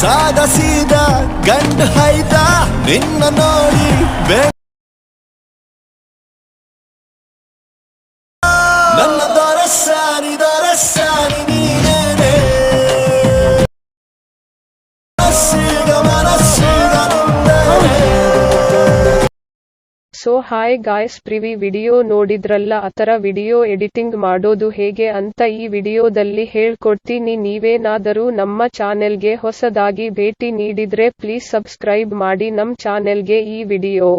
ಸಾದಾ ಸೀದಾ ಗಂಡು ಹೈದ ನಿನ್ನ ನೋಡಿ ನನ್ನ ದೊರಸಾನಿ ದೊರಸಾನಿ ನೀನೇನೆ ಮನಸ್ಸೀಗ ನಿಂದನೆ. So hi guys, previous video ನೋಡಿದ್ರಲ್ಲ, ಆತರ ವಿಡಿಯೋ ಎಡಿಟಿಂಗ್ ಮಾಡೋದು ಹೇಗೆ ಅಂತ ಈ ವಿಡಿಯೋದಲ್ಲಿ ಹೇಳ್ಕೊಡ್ತೀನಿ. ನೀವೇನಾದರೂ ನಮ್ಮ ಚಾನೆಲ್ಗೆ ಹೊಸದಾಗಿ ಭೇಟಿ ನೀಡಿದ್ರೆ ಪ್ಲೀಸ್ ಸಬ್ಸ್ಕ್ರೈಬ್ ಮಾಡಿ ನಮ್ ಚಾನೆಲ್ಗೆ. ಈ ವಿಡಿಯೋ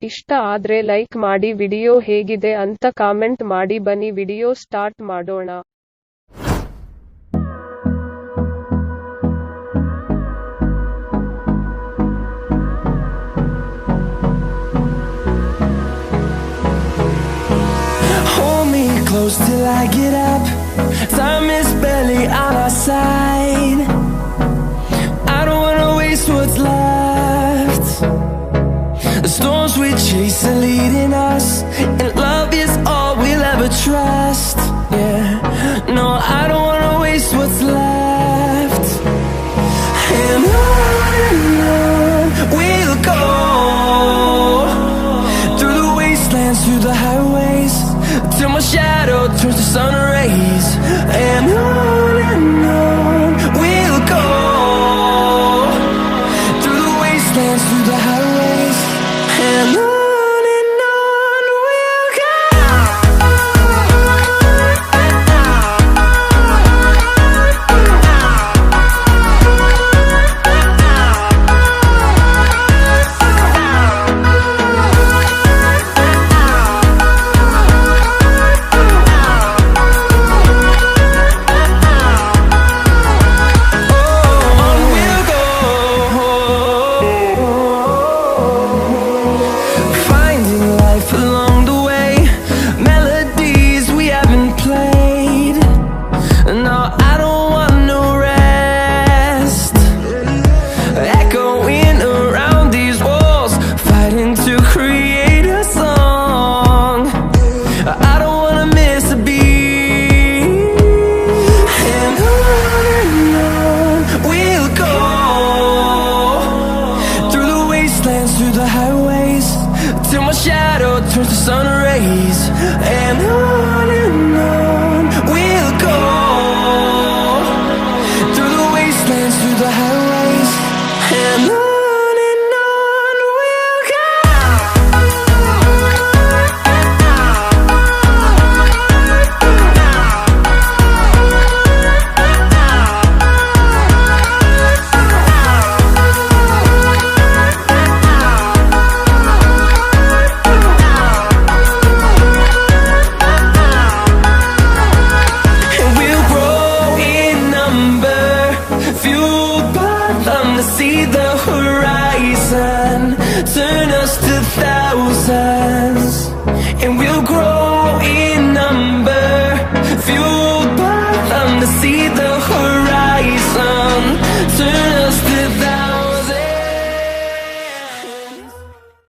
ಇಷ್ಟ ಆದ್ರೆ ಲೈಕ್ ಮಾಡಿ, ವಿಡಿಯೋ ಹೇಗಿದೆ ಅಂತ ಕಾಮೆಂಟ್ ಮಾಡಿ. ಬನ್ನಿ ವಿಡಿಯೋ ಸ್ಟಾರ್ಟ್ ಮಾಡೋಣ. Close till I get up, time is barely on our side. I don't wanna waste what's left. The storms we chase are leading us, and love is all we'll ever trust. Yeah, no, I don't